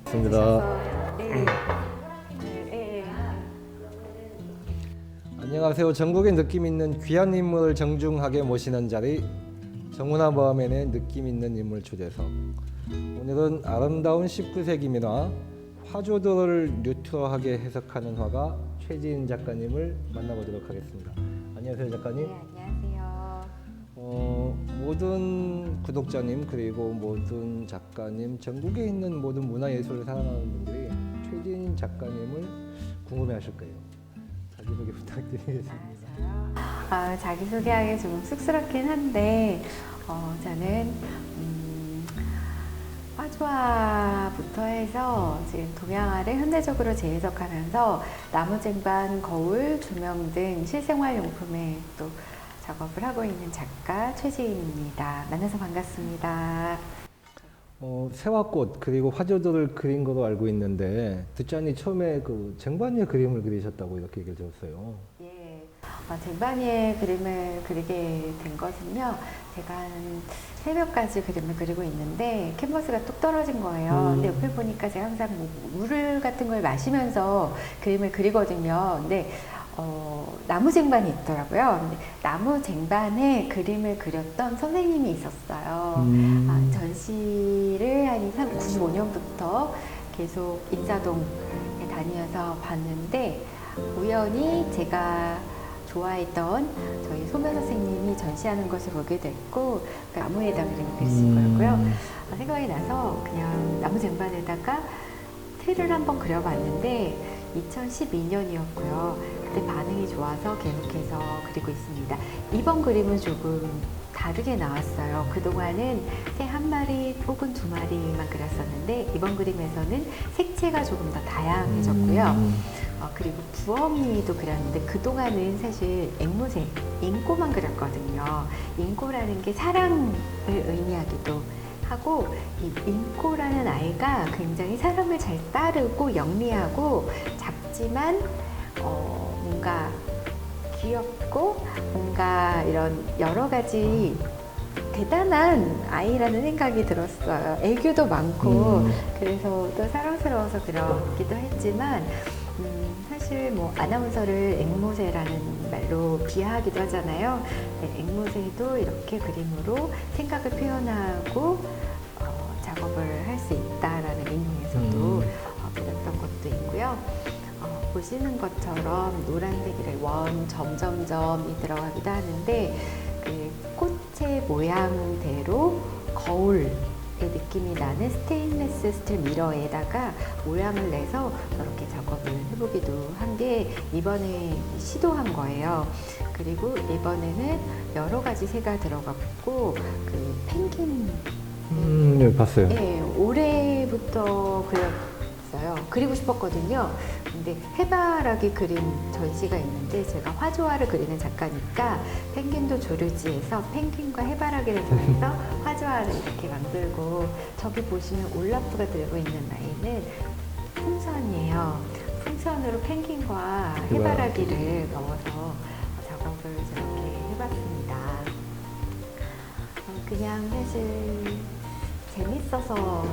반갑습니다. 네. 네. 안녕하세요. 전국의 느낌 있는 귀한 인물을 정중하게 모시는 자리, 정훈아 버맨의 느낌 있는 인물 초대석. 오늘은 아름다운 19세기 민화 화조들을 뉴트럴하게 해석하는 화가 최지인 작가님을 만나보도록 하겠습니다. 안녕하세요, 작가님. 네, 안녕하세요. 모든 구독자님 그리고 모든 작가님, 전국에 있는 모든 문화예술을 사랑하는 분들이 최지인 작가님을 궁금해하실 거예요. 자기소개 부탁드리겠습니다. 자기소개하기 좀 쑥스럽긴 한데 저는 화조화부터 해서 지금 동양화를 현대적으로 재해석하면서 나무쟁반, 거울, 조명 등 실생활용품에 또 작업을 하고 있는 작가 최지인입니다. 만나서 반갑습니다. 새와꽃 그리고 화조들을 그린 거로 알고 있는데 듣자니 처음에 그 쟁반위에 그림을 그리셨다고 이렇게 얘기를 들었어요. 예, 쟁반위에 그림을 그리게 된 것은요, 제가 한 3몇 가지 그림을 그리고 있는데 캔버스가 뚝 떨어진 거예요. 근데 옆에 보니까 제가 항상 물 같은 걸 마시면서 그림을 그리거든요. 근데 나무 쟁반이 있더라고요. 근데 나무 쟁반에 그림을 그렸던 선생님이 있었어요. 전시를 한 95년부터 계속 인사동에 다니면서 봤는데 우연히 제가 좋아했던 저희 소면 선생님이 전시하는 것을 보게 됐고 그 나무에다 그림을 그리시더라고요. 생각이 나서 그냥 나무 쟁반에다가 틀을 한번 그려봤는데 2012년이었고요. 그때 반응이 좋아서 계속해서 그리고 있습니다. 이번 그림은 조금 다르게 나왔어요. 그동안은 새 한 마리 혹은 2마리만 그렸었는데 이번 그림에서는 색채가 조금 더 다양해졌고요. 그리고 부엉이도 그렸는데 그동안은 사실 앵무새, 잉꼬만 그렸거든요. 잉꼬라는 게 사랑을 의미하기도 하고 이 잉꼬라는 아이가 굉장히 사람을 잘 따르고 영리하고 작지만 뭔가 귀엽고 뭔가 이런 여러 가지 대단한 아이라는 생각이 들었어요. 애교도 많고 그래서 또 사랑스러워서 그렇기도 했지만 사실 뭐 아나운서를 앵무새라는 말로 비하하기도 하잖아요. 네, 앵무새도 이렇게 그림으로 생각을 표현하고 작업을 할 수 있다라는 의미에서도 그렸던 것도 있고요. 보시는 것처럼 노란색이래 원, 점점점이 들어가기도 하는데 그 꽃의 모양대로 거울의 느낌이 나는 스테인리스 스틸 미러에다가 모양을 내서 저렇게 작업을 해보기도 한 게 이번에 시도한 거예요. 그리고 이번에는 여러 가지 새가 들어갔고 그 펭귄 네, 봤어요. 네, 올해부터 그렸어요. 그리고 싶었거든요. 근데 해바라기 그림 전시가 있는데 제가 화조화를 그리는 작가니까 펭귄도 조르지에서 펭귄과 해바라기를 정해서 화조화를 이렇게 만들고 저기 보시면 올라프가 들고 있는 아이는 풍선이에요. 풍선으로 펭귄과 해바라기를 넣어서 작업을 저렇게 해봤습니다. 그냥 사실 재밌어서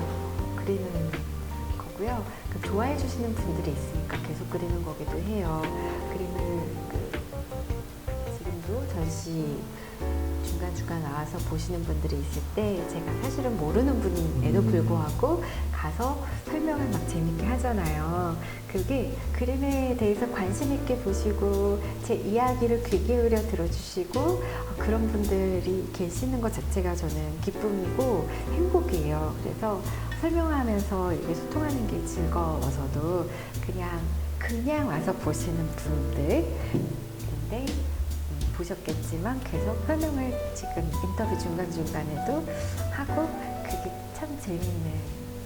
그리는 거고요. 좋아해 주시는 분들이 있으니까 계속 그리는 거기도 해요. 그림을 지금도 전시 중간중간 나와서 보시는 분들이 있을 때 제가 사실은 모르는 분임에도 불구하고 가서 설명을 막 재밌게 하잖아요. 그게 그림에 대해서 관심 있게 보시고 제 이야기를 귀 기울여 들어주시고 그런 분들이 계시는 것 자체가 저는 기쁨이고 행복이에요. 그래서 설명하면서 이렇게 소통하는 게 즐거워서도 그냥 와서 보시는 분들인데 보셨겠지만 계속 설명을 지금 인터뷰 중간중간에도 하고 그게 참 재밌는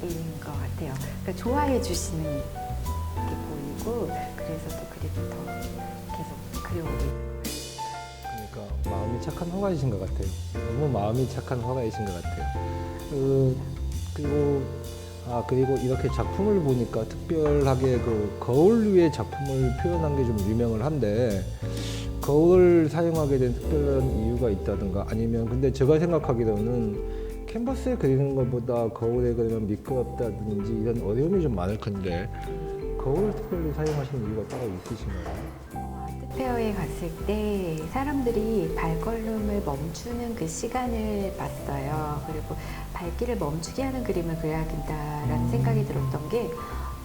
일인 것 같아요. 그러니까 좋아해 주시는 게 보이고 그래서 또 그림을 더 계속 그려오고 있는 그러니까 마음이 착한 화가이신 것 같아요. 너무 마음이 착한 화가이신 것 같아요. 그리고 이렇게 작품을 보니까 특별하게 그 거울 위에 작품을 표현한 게 좀 유명을 한데 거울을 사용하게 된 특별한 이유가 있다든가 아니면 근데 제가 생각하기로는 캔버스에 그리는 것보다 거울에 그리면 미끄럽다든지 이런 어려움이 좀 많을 텐데 거울을 특별히 사용하시는 이유가 따로 있으신가요? 아트페어에 갔을 때 사람들이 발걸음을 멈추는 그 시간을 봤어요. 그리고 발길을 멈추게 하는 그림을 그려야 된다라는 생각이 들었던 게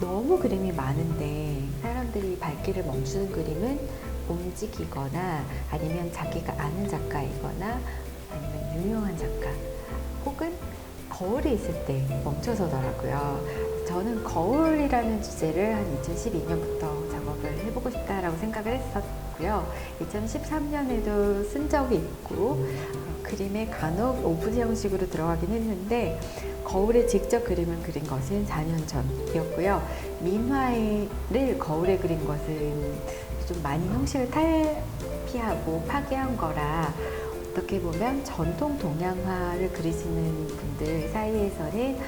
너무 그림이 많은데 사람들이 발길을 멈추는 그림은 움직이거나 아니면 자기가 아는 작가이거나 아니면 유명한 작가 혹은 거울이 있을 때 멈춰서더라고요. 저는 거울이라는 주제를 한 2012년부터 작업을 해보고 싶다라고 생각을 했었고요. 2013년에도 쓴 적이 있고 그림에 간혹 오브제 형식으로 들어가긴 했는데 거울에 직접 그림을 그린 것은 4년 전이었고요. 민화를 거울에 그린 것은 좀 많이 형식을 탈피하고 파괴한 거라 어떻게 보면 전통 동양화를 그리시는 분들 사이에서는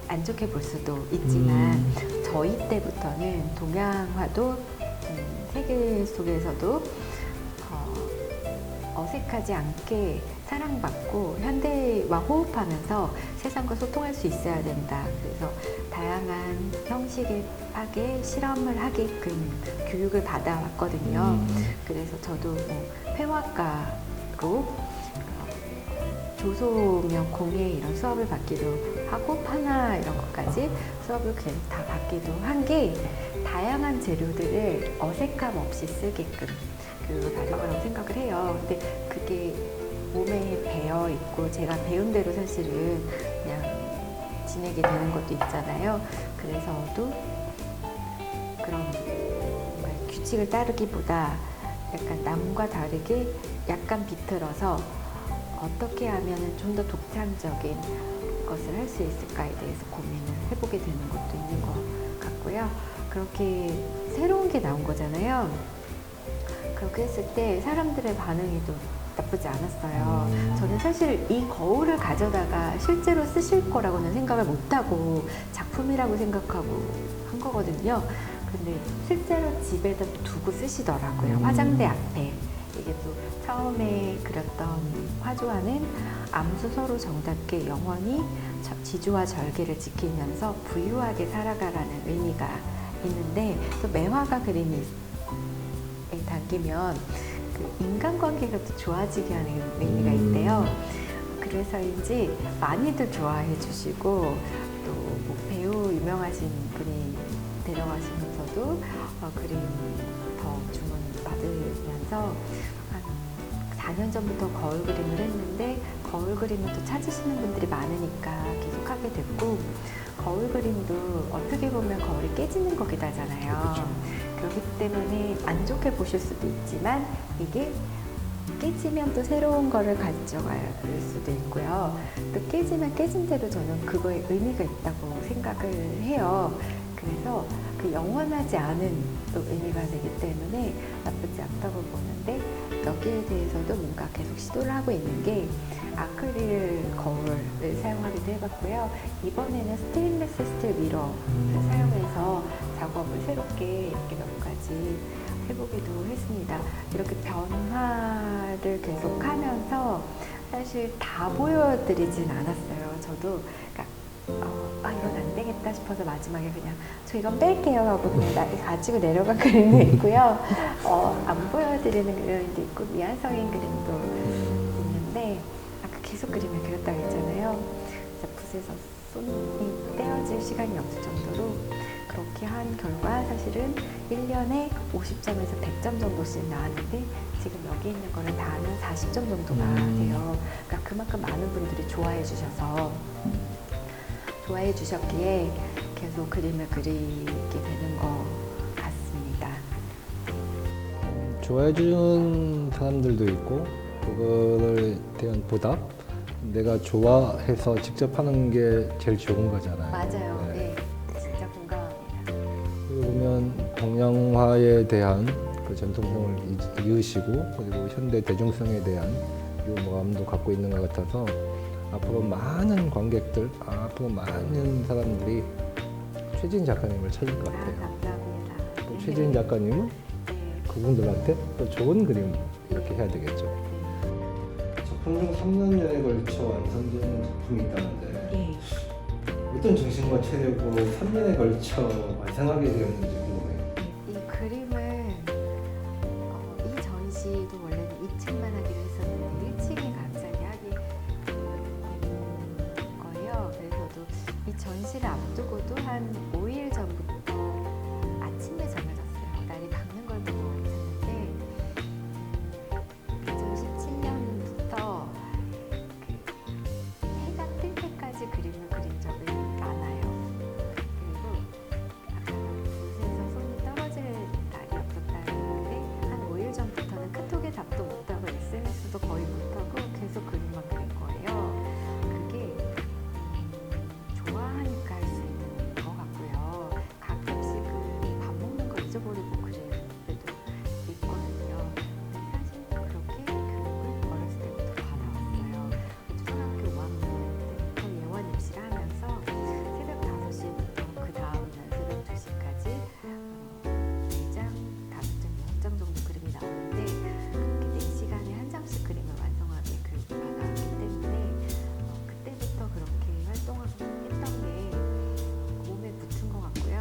안 좋게 볼 수도 있지만 저희 때부터는 동양화도 세계 속에서도 어색하지 않게 사랑받고 현대와 호흡하면서 세상과 소통할 수 있어야 된다. 그래서 다양한 형식의 파괴, 실험을 하게끔 교육을 받아왔거든요. 그래서 저도 뭐 폐화가로 조소명 공예 이런 수업을 받기도 하고 파나 이런 것까지 수업을 그냥 다 받기도 한 게 다양한 재료들을 어색함 없이 쓰게끔 교육을 받은 거라고 생각을 해요. 근데 그게 몸에 배어 있고 제가 배운 대로 사실은 그냥 지내게 되는 것도 있잖아요. 그래서도 그런 규칙을 따르기보다 약간 남과 다르게 약간 비틀어서 어떻게 하면 좀 더 독창적인 것을 할 수 있을까에 대해서 고민을 해보게 되는 것도 있는 것 같고요. 그렇게 새로운 게 나온 거잖아요. 그렇게 했을 때 사람들의 반응이 또 나쁘지 않았어요. 저는 사실 이 거울을 가져다가 실제로 쓰실 거라고는 생각을 못하고 작품이라고 생각하고 한 거거든요. 근데 실제로 집에다 두고 쓰시더라고요. 화장대 앞에. 이게 또 처음에 그렸던 화조화는 암수 서로 정답게 영원히 지조와 절개를 지키면서 부유하게 살아가라는 의미가 있는데 또 매화가 그림이 담기면 그 인간관계가 또 좋아지게 하는 의미가 있대요. 그래서인지 많이들 좋아해 주시고 또 뭐 배우 유명하신 분이 데려가시면서도 그림 더 주문 받으면서 한 4년 전부터 거울 그림을 했는데 거울 그림을 또 찾으시는 분들이 많으니까 계속 하게 됐고 거울 그림도 어떻게 보면 거울이 깨지는 거기도 하잖아요. 그렇죠. 그렇기 때문에 안 좋게 보실 수도 있지만 이게 깨지면 또 새로운 거를 가져갈 수도 있고요. 또 깨지면 깨진 대로 저는 그거에 의미가 있다고 생각을 해요. 그래서 그 영원하지 않은 또 의미가 되기 때문에 나쁘지 않다고 보는데 여기에 대해서도 뭔가 계속 시도를 하고 있는 게 아크릴 거울을 사용하기도 해봤고요. 이번에는 스테인리스 스틸 미러를 사용해서 작업을 새롭게 이렇게 몇 가지 해보기도 했습니다. 이렇게 변화를 계속 하면서 사실 다 보여드리진 않았어요. 저도 이건 안 되겠다 싶어서 마지막에 그냥 저 이건 뺄게요 하고 그냥 가지고 내려간 그림도 있고요. 안 보여드리는 그림도 있고 미완성인 그림도 있는데 아까 계속 그림을 그렸다고 했잖아요. 붓에서 손이 떼어질 시간이 없을 정도로 그렇게 한 결과 사실은 1년에 50점에서 100점 정도씩 나왔는데 지금 여기 있는 거를 다 하면 40점 정도가 돼요. 그러니까 그만큼 많은 분들이 좋아해 주셨기에 계속 그림을 그리게 되는 것 같습니다. 좋아해 주는 사람들도 있고 그거에 대한 보답 내가 좋아해서 직접 하는 게 제일 좋은 거잖아요. 맞아요. 네. 진짜 공감합니다. 그리고 보면 동양화에 대한 그 전통성을 이으시고 그리고 현대 대중성에 대한 유머감도 갖고 있는 것 같아서 앞으로 많은 관객들, 앞으로 많은 사람들이 최진 작가님을 찾을 것 같아요. 감사합니다. 또 최진 작가님은 네. 그분들한테 또 좋은 그림 이렇게 해야 되겠죠. 평균 3년여에 걸쳐 완성되는 작품이 있다는데 예. 어떤 정신과 체력으로 3년에 걸쳐 완성하게 되었는지 궁금해요. 이 그림은 이 전시도 원래는 2층만 하기로 했었는데 1층에 갑자기 하게 된 거예요. 그래서 이 전시를 앞두고도 한 5일 전부터 아침에 잠을 잤어요. 날이 밝는 걸 보고 있었는데 2017년부터 해가 뜰 때까지 그림을 그린 적이 많아요. 그리고 붓에서 손이 떨어질 날이 없었다 했는데 한 5일 전부터는 카톡에 답도 못하고 SNS도 거의 못하고 계속 그림만 그린 거예요. 그게 좋아하니까 할 수 있는 것 같고요. 가끔씩 밥 먹는 거 잊어버리고 그릴 때도 있거든요. 사실 그렇게 교육을 어렸을 때부터 받아왔어요. 초등학교 5학년 때부터 예원 입시를 하면서 새벽 5시부터 그 다음날 새벽 2시까지 4장, 5장, 6장 정도 그림이 나오는데 그렇게 4시간에 한 장씩 그림을 완성하게 교육을 받아왔기 때문에 그때부터 그렇게 활동을 했던 게 몸에 붙은 것 같고요.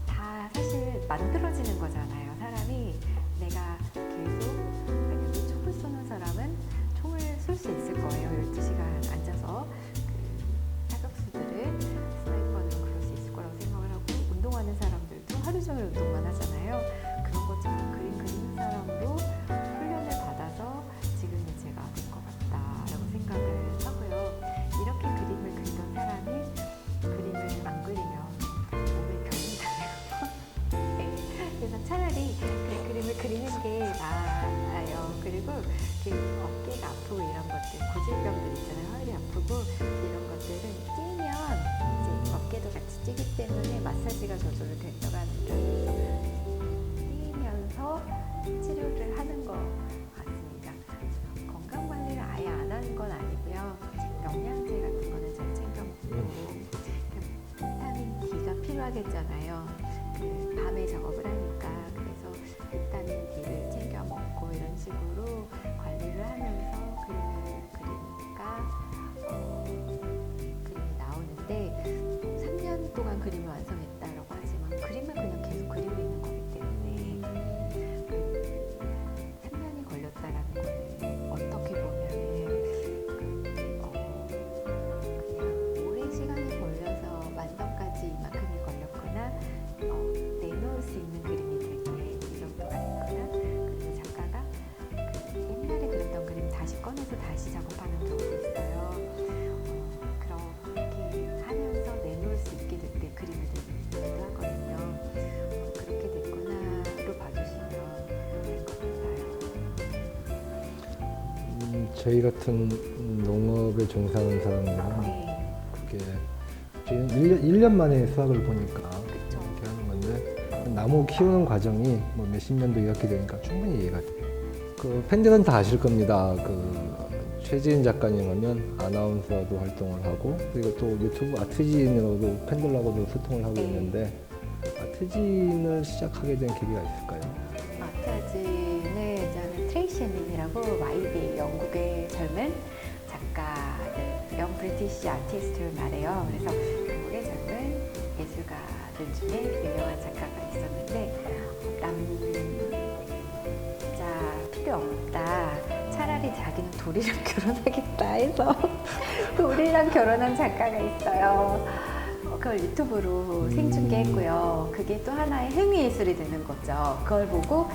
다 사실 만들어지는 거잖아요. 사람이 내가 계속 만약에 총을 쏘는 사람은 총을 쏠 수 있을 거예요. 12시간 앉아서 그 타격수들을 스나이퍼는 그럴 수 있을 거라고 생각을 하고 운동하는 사람들도 하루 종일 운동만 하잖아요. 그런 것처럼 그림 그리는 사람으로 훈련을 받아서 지금의 제가 된 것 같다라고 생각을 하고요. 이렇게 그림을 그리던 사람이 그림을 안 그리면 몸에 병이 나요. 네. 그래서 차라리 그 그림을 그리는 게 나아요. 그리고 그 어깨가 아프고 이런 것들, 고질병들 있잖아요. 허리 아프고 이런 것들은 뛰면 이제 어깨도 같이 뛰기 때문에 마사지가 저절로 된다고 합니다. 뛰면서 치료를 하는 것 같습니다. 건강 관리를 아예 안 하는 건 아니고요. 영양제 같은 거는 잘 챙겨 먹고 비타민 D가 필요하겠잖아요. 그 밤에 작업을 하니까 그래서 비타민 D를 챙겨 먹고 이런 식으로 관리를 하면서 그림을 그리니까 그림이 나오는데 3년 동안 그림을 완성했다라고 하지만 그림을 그냥 계속 그리고 있는 거기 때문에 3년이 걸렸다라는 거는 어떻게 보면은 그냥 오랜 시간이 걸려서 완성까지 이만큼이 걸렸거나 내놓을 수 있는 그림이 될 때 이 정도가 있거나 그리고 작가가 옛날에 그렸던 그림 다시 꺼내서 다시 작업하는 경우도 있어요. 그렇게 하면서 내놓을 수 있게 될 때 그림을 내기도 하거든요. 그렇게 됐구나로 봐주시면 될 것 같아요. 저희 같은 농업에 종사하는 사람들은 네, 그게 지금 1년 만에 수확을 보니까 그쵸. 이렇게 하는 건데 나무 키우는 과정이 뭐 몇십 년도 이렇게 되니까 충분히 이해가 돼요. 그 팬들은 다 아실 겁니다. 그 최지은 작가님 하면 아나운서도 활동을 하고 그리고 또 유튜브 아트지인으로도 팬들하고도 소통을 하고 네. 있는데 아트지인을 시작하게 된 계기가 있을까요? 아트지는 저는 트레이시 님이라고 YB 영국의 젊은 작가들, 영 브리티시 아티스트를 말해요. 그래서 영국의 젊은 예술가들 중에 유명한 작가가 있었는데 남자 필요 없다. 차라리 자기는 돌이랑 결혼하겠다 해서 돌이랑 결혼한 작가가 있어요. 그걸 유튜브로 생중계했고요. 그게 또 하나의 행위예술이 되는 거죠. 그걸 보고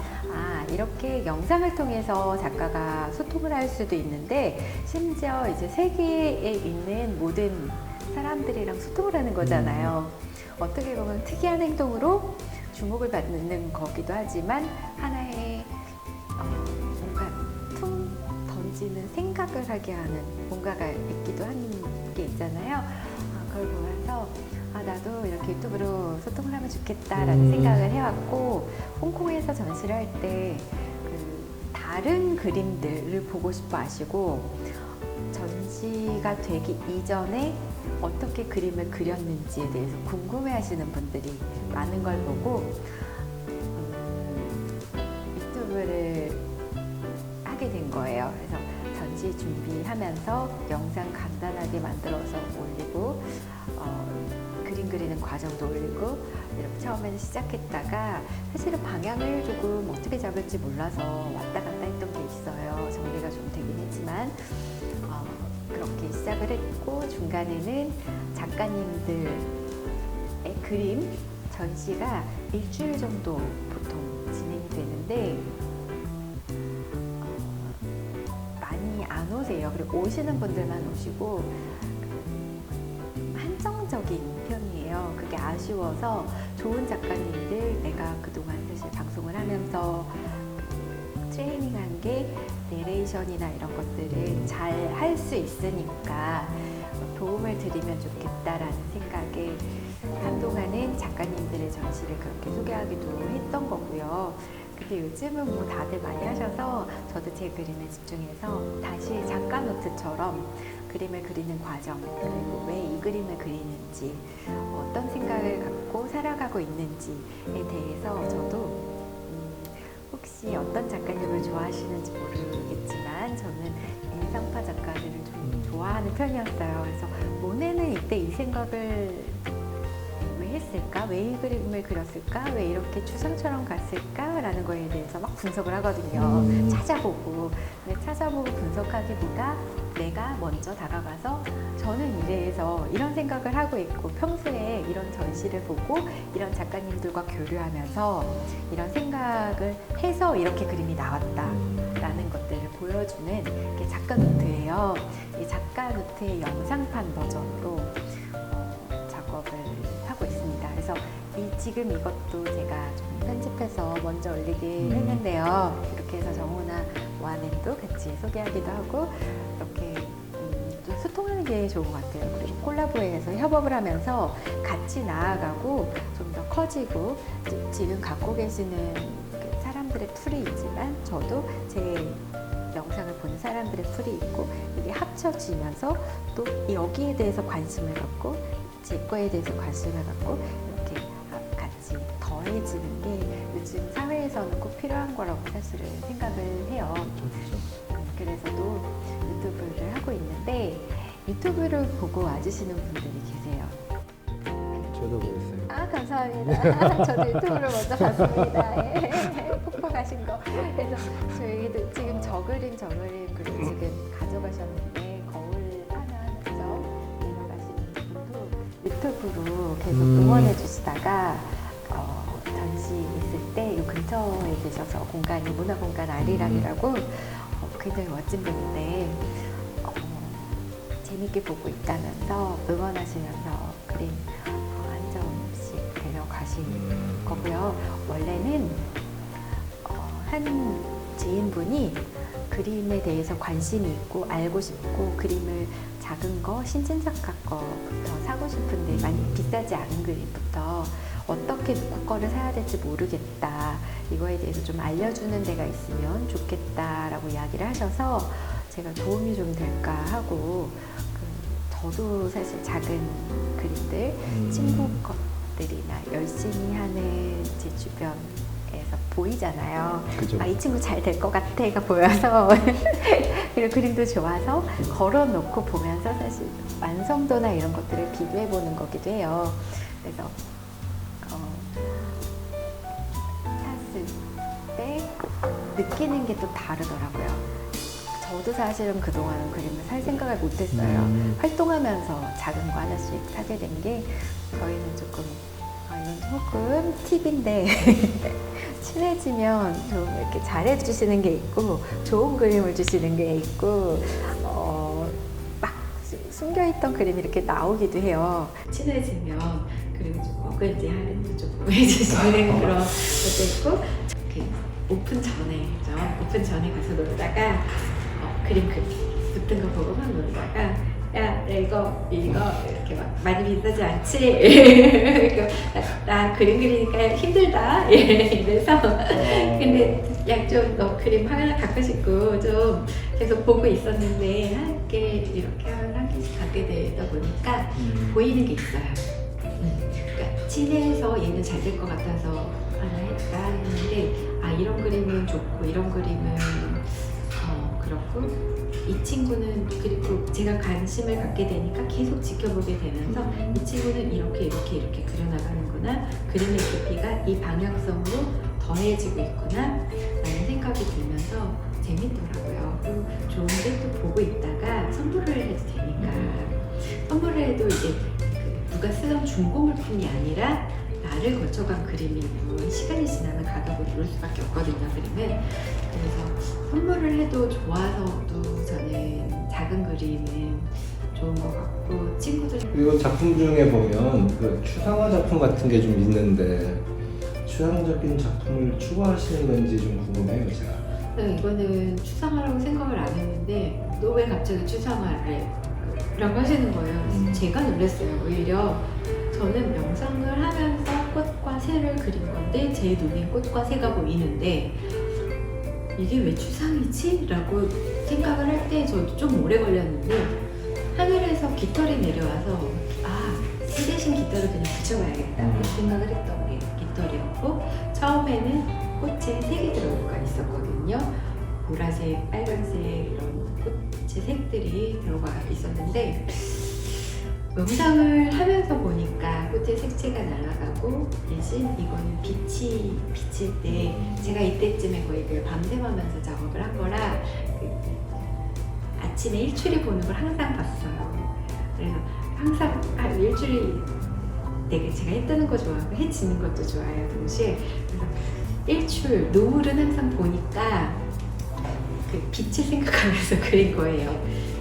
이렇게 영상을 통해서 작가가 소통을 할 수도 있는데 심지어 이제 세계에 있는 모든 사람들이랑 소통을 하는 거잖아요. 어떻게 보면 특이한 행동으로 주목을 받는 거기도 하지만 하나의 뭔가 퉁 던지는 생각을 하게 하는 뭔가가 있기도 하는 게 있잖아요. 그걸 보면서 나도 이렇게 유튜브로 소통을 하면 좋겠다라는 생각을 해왔고 홍콩에서 전시를 할 때 다른 그림들을 보고 싶어 하시고 전시가 되기 이전에 어떻게 그림을 그렸는지에 대해서 궁금해하시는 분들이 많은 걸 보고 유튜브를 하게 된 거예요. 그래서 전시 준비하면서 영상 간단하게 만들어서 올리고 그림 그리는 과정도 올리고 이렇게 처음에는 시작했다가 사실은 방향을 조금 어떻게 잡을지 몰라서 왔다 갔다 했던 게 있어요. 정리가 좀 되긴 했지만 그렇게 시작을 했고 중간에는 작가님들의 그림 전시가 일주일 정도 보통 진행이 되는데 많이 안 오세요. 그리고 오시는 분들만 오시고 한정적인 편이에요. 그게 아쉬워서 좋은 작가님들 내가 그동안 사실 방송을 하면서 트레이닝한 게 내레이션이나 이런 것들을 잘 할 수 있으니까 도움을 드리면 좋겠다라는 생각에 한동안은 작가님들의 전시를 그렇게 소개하기도 했던 거고요. 근데 요즘은 뭐 다들 많이 하셔서 저도 제 그림에 집중해서 다시 작가 노트처럼 그림을 그리는 과정, 그리고 왜 이 그림을 그리는지, 어떤 생각을 갖고 살아가고 있는지에 대해서 저도 혹시 어떤 작가님을 좋아하시는지 모르겠지만 저는 인상파 작가들을 좀 좋아하는 편이었어요. 그래서 모네는 이때 이 생각을 왜 했을까? 왜 이 그림을 그렸을까? 왜 이렇게 추상처럼 갔을까? 라는 거에 대해서 막 분석을 하거든요. 찾아보고. 근데 찾아보고 분석하기보다 내가 먼저 다가가서 저는 이래서 이런 생각을 하고 있고 평소에 이런 전시를 보고 이런 작가님들과 교류하면서 이런 생각을 해서 이렇게 그림이 나왔다라는 것들을 보여주는 게 작가 노트예요. 이 작가 노트의 영상판 버전으로 작업을 하고 있습니다. 그래서 지금 이것도 제가 좀 편집해서 먼저 올리게 했는데요. 이렇게 해서 정훈아 와넨도 같이 소개하기도 하고 이렇게 좀 소통하는 게 좋은 것 같아요. 그리고 콜라보해서 협업을 하면서 같이 나아가고 좀 더 커지고 지금 갖고 계시는 사람들의 풀이 있지만 저도 제 영상을 보는 사람들의 풀이 있고 이게 합쳐지면서 또 여기에 대해서 관심을 갖고 제 거에 대해서 관심을 갖고 이렇게 같이 더해지는 게 요즘 사회에서는 꼭 필요한 거라고 사실은 생각을 해요. 그래서도 유튜브를 하고 있는데 유튜브를 보고 와주시는 분들이 계세요. 저도 그랬어요. 아 감사합니다. 저도 유튜브를 먼저 봤습니다. 예. 폭포 가신 거. 그래서 저희도 지금 저 그림 그리고 지금 가져가셨는데 거울 하나 점 내려가시는 분도 유튜브로 계속 응원해 주시다가 전시 있을 때 이 근처에 계셔서 공간이 문화공간 아리랑이라고 굉장히 멋진 분인데 재밌게 보고 있다면서 응원하시면서 그림 한 점씩 데려가신 거고요. 원래는 한 지인분이 그림에 대해서 관심이 있고 알고 싶고 그림을 작은 거 신진작가 거부터 사고 싶은데 많이 비싸지 않은 그림부터 어떻게 누구 거를 사야 될지 모르겠다. 이거에 대해서 좀 알려주는 데가 있으면 좋겠다라고 이야기를 하셔서 제가 도움이 좀 될까 하고 저도 사실 작은 그림들 친구 것들이나 열심히 하는 제 주변에서 보이잖아요. 그죠. 이 친구 잘 될 것 같아가 보여서 그리고 그림도 좋아서 걸어놓고 보면서 사실 완성도나 이런 것들을 비교해 보는 거기도 해요. 그래서 샀을 때 느끼는 게 또 다르더라고요. 저도 사실은 그동안은 그림을 살 생각을 못했어요. 활동하면서 작은 거 하나씩 사게 된 게 저희는 조금 이건 조금 팁인데 친해지면 좀 이렇게 잘해주시는 게 있고 좋은 그림을 주시는 게 있고 막 숨겨있던 그림이 이렇게 나오기도 해요. 친해지면 그리고 조금 이제 할인도 조금 해주시는 그런 것도 있고 오픈 전에 가서 놀다가 그림 붙은 거 보고 막 놀다가 야 이거 이렇게 막 많이 비싸지 않지? 나 그림 그리니까 힘들다 이래서 근데 야 좀 너 그림 하나 갖고 싶고 좀 계속 보고 있었는데 한 개 이렇게 한 개씩 갖게 되다 보니까 보이는 게 있어요. 그러니까 친해서 얘는 잘 될 것 같아서 하나 했다 했는데 이런 그림은 좋고 이런 그림은 그렇고 이 친구는 그리고 제가 관심을 갖게 되니까 계속 지켜보게 되면서 이 친구는 이렇게 그려나가는구나, 그림의 깊이가 이 방향성으로 더해지고 있구나 라는 생각이 들면서 재밌더라고요. 그리고 좋은데 또 보고 있다가 선물을 해도 되니까, 선물을 해도 이제 누가 쓰던 중고 물품이 아니라 나를 거쳐간 그림이고 시간이 지나면 가격을 오를 수밖에 없거든요, 그림은. 그래서 선물을 해도 좋아서도 저는 작은 그림은 좋은 것 같고, 친구들 그리고 작품 중에 보면 그 추상화 작품 같은 게 좀 있는데 추상적인 작품을 추구하시는 건지 좀 궁금해요, 제가. 이거는 추상화라고 생각을 안 했는데 너 왜 갑자기 추상화를 라고 하시는 거예요. 제가 놀랐어요. 오히려 저는 명상을 하면서 꽃과 새를 그린 건데 제 눈에 꽃과 새가 보이는데 이게 왜 추상이지? 라고 생각을 할 때 저도 좀 오래 걸렸는데, 하늘에서 깃털이 내려와서 새 대신 깃털을 그냥 붙여봐야겠다 생각을 했던 게 깃털이었고, 처음에는 꽃에 색이 들어가 있었거든요. 보라색, 빨간색 이런 꽃의 색들이 들어가 있었는데, 명상을 하면서 보니까 꽃의 색채가 날아가고, 대신 이거는 빛이 비칠 때, 제가 이때쯤에 거의 그 밤샘하면서 작업을 한 거라 아침에 일출이 보는 걸 항상 봤어요. 그래서 항상 일출이 되게 제가 해 뜨는 거 좋아하고 해 지는 것도 좋아해요, 동시에. 그래서 일출, 노을은 항상 보니까 그 빛을 생각하면서 그린 거예요.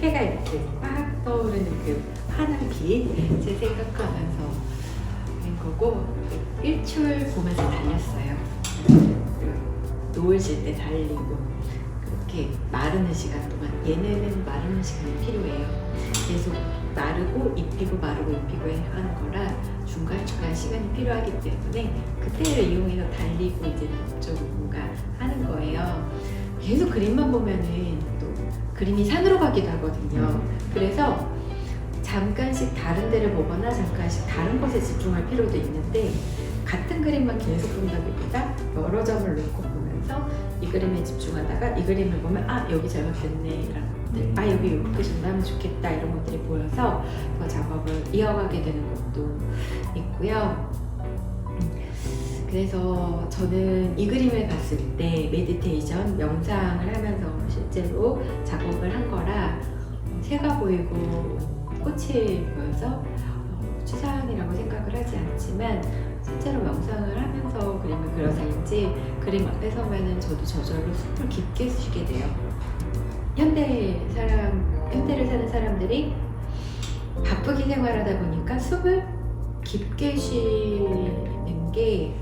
해가 이렇게 막 떠오르는 그 하늘 빛을 생각하면서 그린 거고, 일출 보면서 달렸어요. 노을 질 때 달리고, 그렇게 마르는 시간 동안, 얘네는 마르는 시간이 필요해요. 계속 마르고 입히고 마르고 입히고 하는 거라 중간중간 시간이 필요하기 때문에 그때를 이용해서 달리고 이제 목적으로 뭔가 하는 거예요. 계속 그림만 보면은 또 그림이 산으로 가기도 하거든요. 그래서 잠깐씩 다른 데를 보거나 잠깐씩 다른 곳에 집중할 필요도 있는데, 같은 그림만 계속 본다기보다 여러 점을 놓고 보면서 이 그림에 집중하다가 이 그림을 보면 여기 잘못됐네 이런 것들, 여기 이렇게 좀 하면 좋겠다 이런 것들이 보여서 더 작업을 이어가게 되는 것도 있고요. 그래서 저는 이 그림을 봤을 때 메디테이션, 명상을 하면서 실제로 작업을 한 거라 새가 보이고 꽃이 보여서 추상이라고 생각을 하지 않지만, 실제로 명상을 하면서 그림을 그려서인지 그림 앞에 서면은 저도 저절로 숨을 깊게 쉬게 돼요. 현대를 사는 사람들이 바쁘게 생활하다 보니까 숨을 깊게 쉬는 게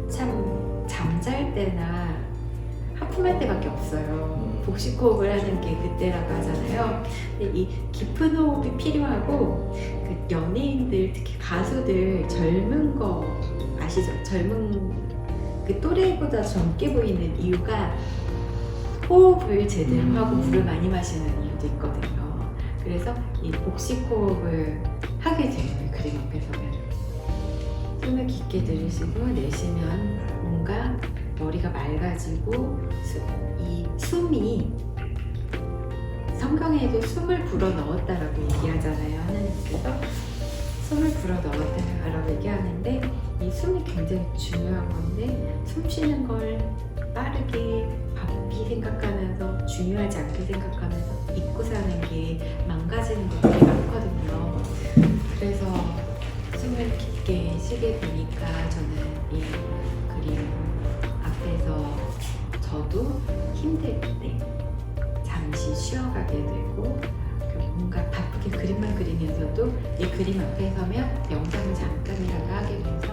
참 잠잘 때나 하품할 때밖에 없어요. 복식 호흡을 하는 게 그때라고 하잖아요. 근데 이 깊은 호흡이 필요하고, 그 연예인들, 특히 가수들 젊은 거 아시죠? 젊은 그 또래보다 젊게 보이는 이유가 호흡을 제대로 하고 물을 많이 마시는 이유도 있거든요. 그래서 이 복식 호흡을 하게 돼요. 그림 앞에 서면 숨을 깊게 들이쉬고 내쉬면 뭔가 머리가 맑아지고, 이 숨이, 성경에도 숨을 불어 넣었다라고 얘기하잖아요. 하나님께서 숨을 불어 넣었다라고 얘기하는데, 이 숨이 굉장히 중요한 건데, 숨 쉬는 걸 빠르게 바삐 생각하면서 중요하지 않게 생각하면서 잊고 사는 게 망가지는 것들이 많거든요. 그래서 숨을 깊게 쉬게 되니까 저는 이 그림 앞에서 저도 힘들 때 잠시 쉬어가게 되고, 뭔가 바쁘게 그림만 그리면서도 이 그림 앞에 서면 영상을 잠깐이라도 하게 돼서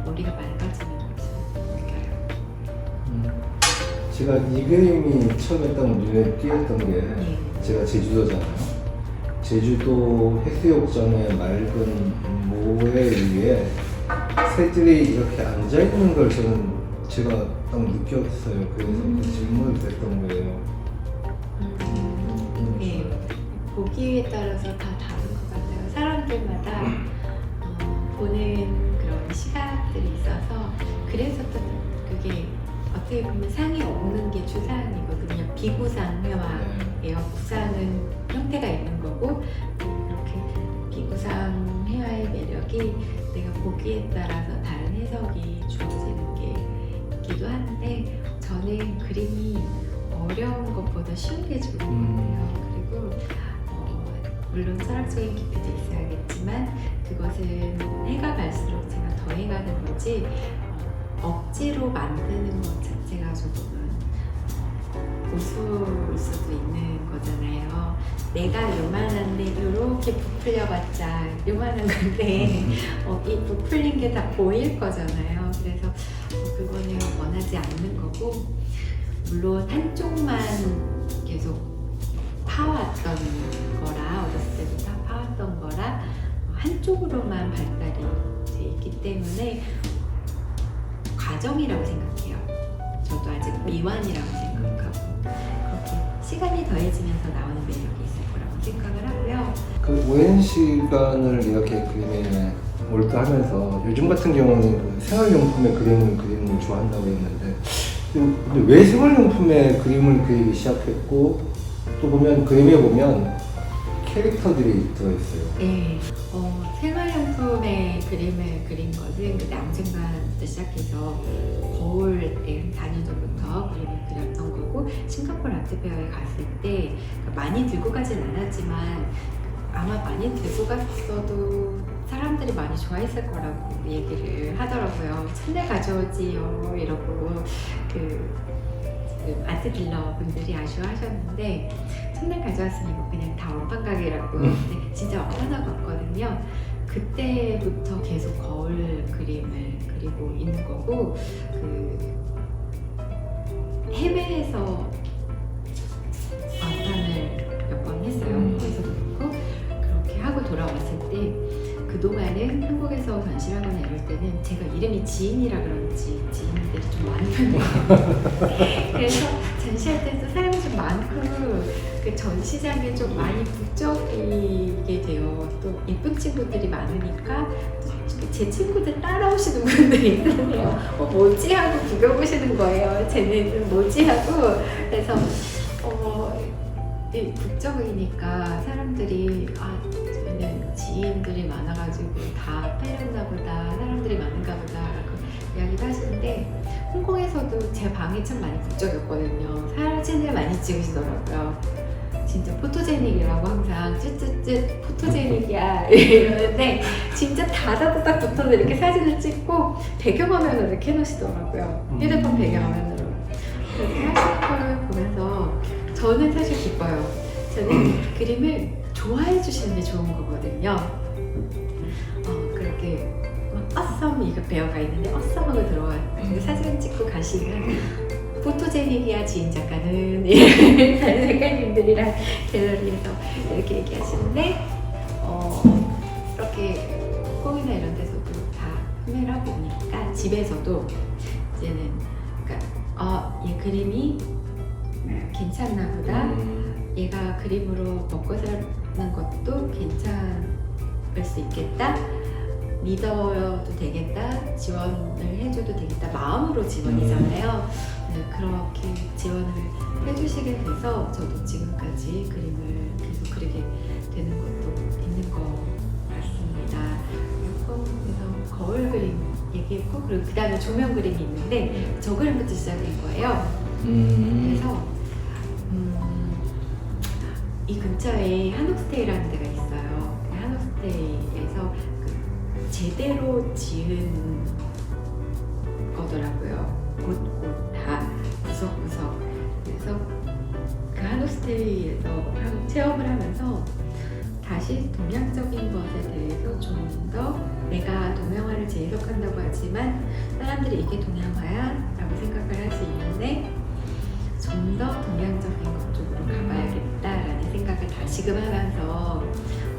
머리가 맑아지는 것을 느껴요. 제가 이 그림이 처음에 딱 눈에 띄었던 게, 제가 제주도잖아요. 제주도 해수욕장의 맑은 모래 위에 새들이 이렇게 앉아 있는 걸 제가 딱 느꼈어요. 그래서 그 질문을 드렸던 거예요. 네, 보기에 따라서 다 다른 것 같아요. 사람들마다 보는 그런 시각들이 있어서, 그래서 또 그게 어떻게 보면 상이 없는 게 추상이거든요. 비구상 회화예요. 구상은 형태가 있는 거고 이렇게 비구상 회화의 매력이 내가 보기에 따라서 다른 해석이 주어지는 게 있기도 한데 저는 그림이 어려운 것보다 쉬운 게 좋은 것 같아요. 그리고 물론 철학적인 깊이도 있어야겠지만 그것은 해가 갈수록 제가 더해가는 거지 억지로 만드는 것 자체가 조금은 우스울 수도 있는 거잖아요. 내가 요만한데 이렇게 부풀려봤자 요만한 건데 이 부풀린 게 다 보일 거잖아요. 그래서 그거는 원하지 않는 거고 물론 한쪽만 계속 파왔던 거라 어렸을 때부터 파왔던 거라 한쪽으로만 발달이 돼 있기 때문에 과정이라고 생각해요. 저도 아직 미완이라고 생각하고 그렇게 시간이 더해지면서 나오는 매력이 있을 거라고 생각을 하고요. 그 오랜 시간을 이렇게 그림에 몰두하면서 요즘 같은 경우는 그 생활용품의 그림을 그리는 걸 좋아한다고 했는데 근데 왜 생활용품의 그림을 그리기 시작했고 또 보면 그림에 보면 캐릭터들이 들어있어요. 네, 생활용품의 그림을 그린 것은 그때 아무생관부터 시작해서 거울에 4년 전부터 그림을 그렸던 거고 싱가포르 아트페어에 갔을 때 많이 들고 가진 않았지만 아마 많이 들고 갔어도 사람들이 많이 좋아했을 거라고 얘기를 하더라고요. 첫날 가져오지요 이러고 그 아트 딜러 분들이 아쉬워하셨는데 첫날 가져왔으니 이거 그냥 다 원판 가게라고 근데 진짜 원판하고 왔거든요. 그때부터 계속 거울 그림을 그리고 있는 거고 그 해외에서 원판을 몇 번 했어요. 한국에서도 그렇고 그렇게 하고 돌아왔을 때 그동안은 한국에서 전시를 하거나 이럴 때는 제가 이름이 지인이라 그런지 지인들이 좀 많은 편이에요. 그래서 전시할 때도 사람이 좀 많고 그 전시장에 좀 많이 북적이게 돼요. 또 예쁜 친구들이 많으니까 제 친구들 따라오시는 분들이 있는데요. 뭐지 하고 구경 오시는 거예요. 쟤네는 뭐지 하고 그래서 북적이니까 사람들이 저희는 지인들이 많아가지고 다 팔렸나 보다 사람들이 많은가 보다 라고 이야기를 하시는데 홍콩에서도 제 방이 참 많이 북적였거든요. 사진을 많이 찍으시더라고요. 진짜 포토제닉이라고 항상 쯧쯧쯧 포토제닉이야 이러는데 진짜 다다다닥 붙어서 이렇게 사진을 찍고 배경화면으로 이렇게 해놓으시더라고요. 휴대폰 배경화면으로 그렇게 하시는 걸 보면서 저는 사실 기뻐요. 저는 그림을 좋아해 주시는 게 좋은 거거든요. 그렇게 어썸 이거 배어가 있는데 어썸하고 들어와서 사진 찍고 가시면 포토제닉이야 지인 작가는 다른 작가님들이랑 갤러리에서 이렇게 얘기하시는데 이렇게 콩이나 이런 데서도 다 판매를 하고 오니까 집에서도 이제는 그러니까 얘 그림이 괜찮나 보다 얘가 그림으로 먹고 사는 것도 괜찮을 수 있겠다 믿어도 되겠다 지원을 해줘도 되겠다 마음으로 지원이잖아요. 그렇게 지원을 해주시게 돼서 저도 지금까지 그림을 계속 그리게 되는 것도 있는 것 같습니다. 그래서 거울 그림 얘기했고 그리고 그 다음에 조명 그림이 있는데 저 그림부터 시작된 거예요. 그래서 이 근처에 한옥스테이라는 데가 있어요. 한옥스테이에서 제대로 지은 거더라고요. 곳곳 다 구석구석. 그래서 그 한옥스테이에서 체험을 하면서 다시 동양적인 것에 대해서 좀 더 내가 동양화를 재해석한다고 하지만 사람들이 이게 동양화야? 라고 생각을 할 수 있는데 좀 더 동양적인 것 쪽으로 가봐야겠다라는 생각을 다시금 하면서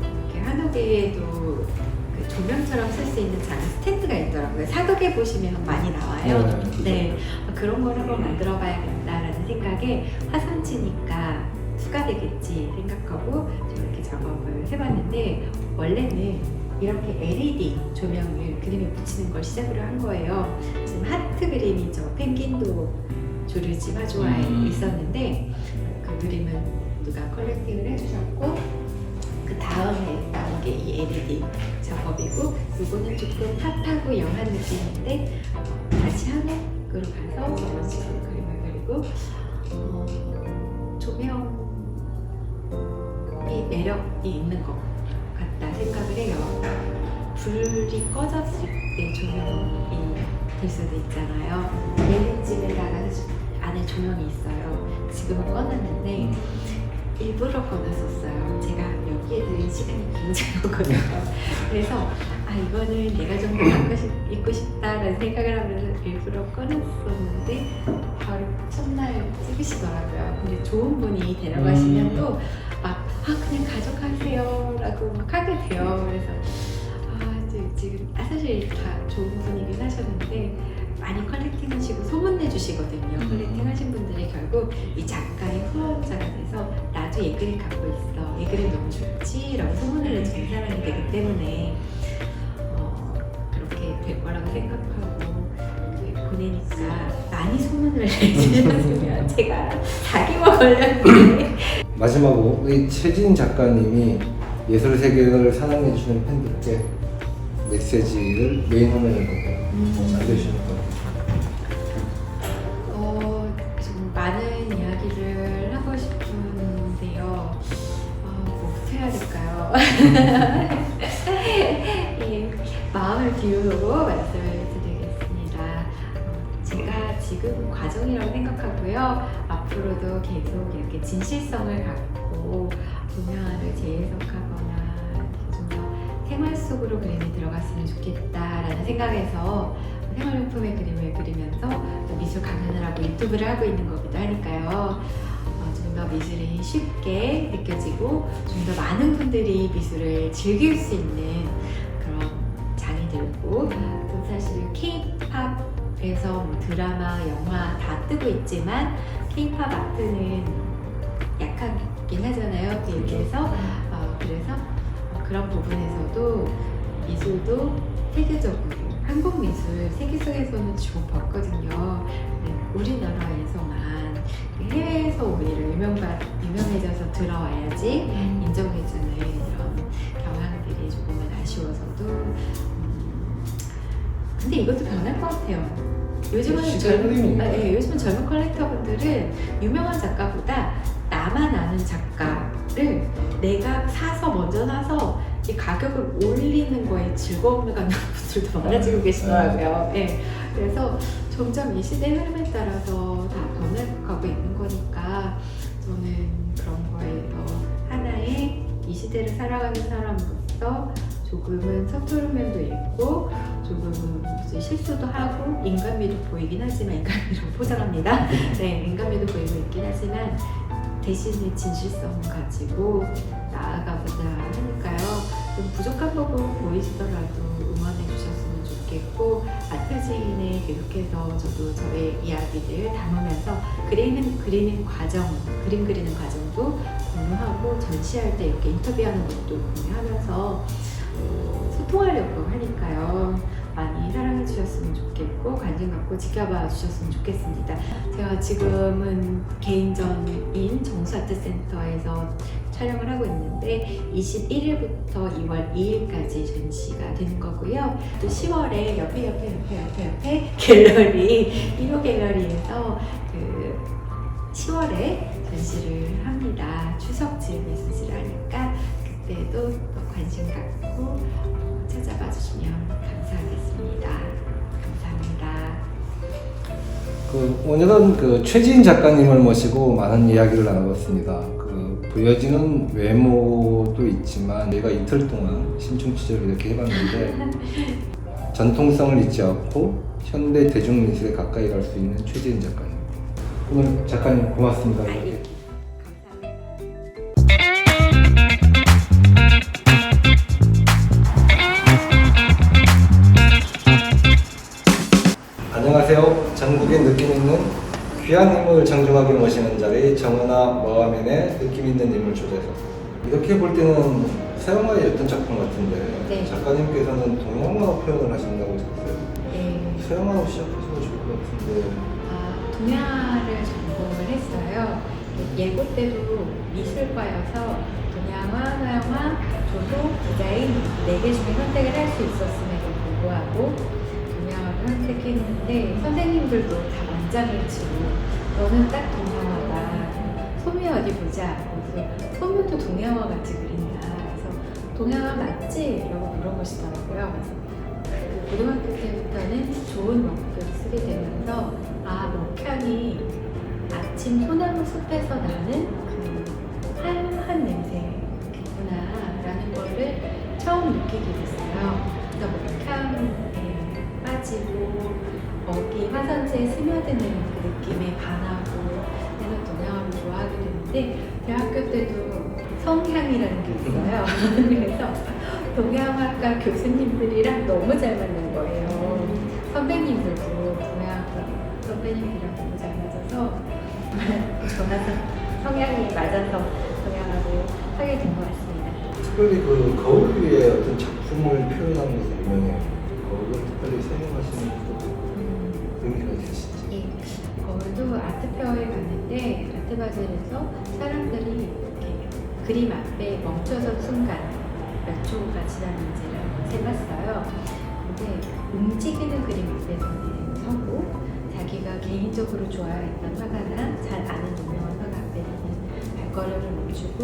이렇게 한옥에도 그 조명처럼 쓸 수 있는 작은 스탠드가 있더라고요. 사극에 보시면 많이 나와요. 네, 그런 걸 한번 만들어 봐야겠다라는 생각에 화산지니까 추가되겠지 생각하고 좀 이렇게 작업을 해봤는데 원래는 이렇게 LED 조명을 그림에 붙이는 걸 시작으로 한 거예요. 지금 하트 그림이죠. 펭귄도 조르지 화조화에 있었는데 그 그림은 누가 컬렉팅을 해주셨고 그 다음에 나온 게 이 LED 작업이고 이거는 조금 핫하고 영한 느낌인데 다시 한옥으로 가서 저런 식으로 그림을 그리고 조명이 매력이 있는 것 같다 생각을 해요. 불이 꺼졌을 때 조명이 될 수도 있잖아요. 예능집에다가 안에 조명이 있어요. 지금은 꺼놨는데 일부러 꺼놨었어요. 제가 여기에 들인 시간이 굉장히 많거든요. 그래서 이거는 내가 좀 입고 싶다라는 생각을 하면서 일부러 꺼놨었는데 바로 첫날 찍으시더라고요. 근데 좋은 분이 데려가시면 또 막 그냥 가져가세요 라고 막 하게 돼요. 그래서 지금 사실 다 좋은 분이긴 하셨는데 많이 컬렉팅 하시고 소문내주시거든요. 컬렉팅 하신 분들이 결국 이 작가의 후원자가 돼서 나도 얘 그림 갖고 있어, 얘 그림 너무 좋지 라고 소문을 내주는 사람이 되기 때문에 그렇게 될 거라고 생각하고 보내니까 많이 소문을 내주셨으면 제가 사기와 걸렸는데 마지막으로 우리 최진 작가님이 예술 세계를 사랑해 주시는 팬들께 메시지를 메인 화면에 보고 알려주시는 것 좀 많은 이야기를 하고 싶은데요. 뭐부터 해야 될까요? 예, 마음을 비우고 말씀을 드리겠습니다. 제가 지금 과정이라고 생각하고요. 앞으로도 계속 이렇게 진실성을 갖고 문화를 재해석하거나 좀 더 생활 속으로 그림이 들어갔으면 좋겠다라는 생각에서 생활용품의 그림을 그리면서 미술 강연을 하고 유튜브를 하고 있는 거기도 하니까요. 좀 더 미술이 쉽게 느껴지고 좀 더 많은 분들이 미술을 즐길 수 있는 그런 장이 되고 또 사실 K-팝에서 뭐 드라마, 영화 다 뜨고 있지만 K-팝 아트는 약하긴 하잖아요. 비교해서 그래서 그런 부분에서도 미술도 세계적으로 한국 미술 세계적에서는 주목받거든요. 우리나라에서만 해외에서 오히려 유명해져서 들어와야지 인정해주는 이런 경향들이 조금은 아쉬워서도 근데 이것도 변할 것 같아요. 요즘은 요즘은 젊은 컬렉터분들은 유명한 작가보다 나만 아는 작가를 내가 먼저 사서 이 가격을 올리는 거에 즐거움을 갖는 분들도 많아지고 계시더라고요. 네. 그래서 점점 이 시대 흐름에 따라서 다 변해가고 있는 거니까 저는 그런 거에서 하나의 이 시대를 살아가는 사람으로서 조금은 서투른 면도 있고 조금은 무슨 실수도 하고 인간미도 보이긴 하지만 인간미로 포장합니다. 네, 인간미도 보이고 있긴 하지만 대신에 진실성을 가지고 나아가보자 하니까요. 좀 부족한 부분 보이시더라도 응원해 주셨으면 좋겠고 아트지인에 계속해서 저도 저의 이야기들 담으면서 그리는 과정, 그림 그리는 과정도 공유하고 전시할 때 이렇게 인터뷰하는 것도 공유하면서 소통하려고 하니까요. 많이 사랑해 주셨으면 좋겠고 관심 갖고 지켜봐 주셨으면 좋겠습니다. 제가 지금은 개인전인 정수아트센터에서 촬영을 하고 있는데 21일부터 2월 2일까지 전시가 되는 거고요. 또 10월에 옆에 갤러리 1호 갤러리에서 10월에 전시를 합니다. 추석 즈음에 전시를 하니까 그때도 또 관심 갖고 찾아봐 주시면 감사하겠습니다. 감사합니다. 오늘은 최진 작가님을 모시고 많은 이야기를 나눠봤습니다. 보여지는 외모도 있지만 내가 이틀 동안 심층 취재를 이렇게 해봤는데 전통성을 잊지 않고 현대 대중미술에 가까이 갈 수 있는 최진 작가님. 오늘 작가님 고맙습니다. 안녕하세요. 전국에 느낌 있는 귀한 인물을 정중하게 모시는 자리 정은아 머아맨의 느낌 있는 인물 초대석. 이렇게 볼 때는 서양화의 어떤 작품 같은데 네. 작가님께서는 동양화 표현을 하신다고 했어요. 네. 서양화로 시작하셔도 좋을 것 같은데. 동양화를 전공을 했어요. 예고 때도 미술과여서 동양화, 서양화, 조도, 디자인 4개 중에 선택을 할 수 있었음에도 불구하고 동양화를 선택했는데 선생님들도 다 만장을 치고 너는 딱 동양화다. 소미 어디 보자. 그래서 소미도 동양화 같이 그린다. 그래서 동양화 맞지? 라고 물어보시더라고요. 그래서 고등학교 때부터는 좋은 먹들을 쓰게 되면서 먹향이 아침 소나무 숲에서 나는 그 화려한 냄새구나 라는 거를 처음 느끼게 됐어요. 그래서 먹향에 빠지고 먹이 화산재에 스며드는 그 느낌에 반하고 그래서 동양화를 좋아하게 됐는데 대학교 때도 성향이라는 게 있어요. 그래서 동양화과 교수님들이랑 너무 잘 맞는 거예요. 선배님들도 동양학과 선배님들이랑 너무 잘 맞아서 전화서 성향이 맞아서 동양화를 하게 된 것 같습니다. 특별히 그 거울 위에 어떤 작품을 표현하는 것에 유명해요. 거울을 특별히 사용하시는 것도 의미가 있으시죠? 예, 거울도 아트페어에 갔는데 아트바젤에서 사람들이 이렇게 그림 앞에 멈춰선 순간 몇 초가 지났는지를 세봤어요. 근데 움직이는 그림 앞에서는 서고 자기가 개인적으로 좋아했던 화가나 잘 아는 유명한 화가 앞에서는 발걸음을 멈추고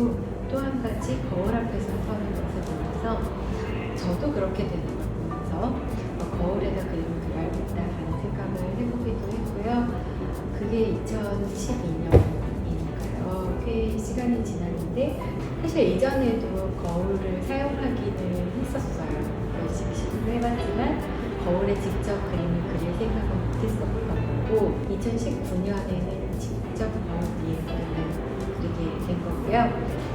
또 한 가지 거울 앞에서 서는 것을 보면서 저도 그렇게 되는 걸 보면서 거울에다 그림을 그려야겠다 라는 생각을 해보기도 했고요. 그게 2012년이니까요. 꽤 시간이 지났는데 사실 이전에도 거울을 사용하기는 했었어요. 열심히 시도를 해봤지만 거울에 직접 그림을 그릴 생각은 못했었던 거고 2019년에는 직접 거울 위에 그림을 그리게 된 거고요.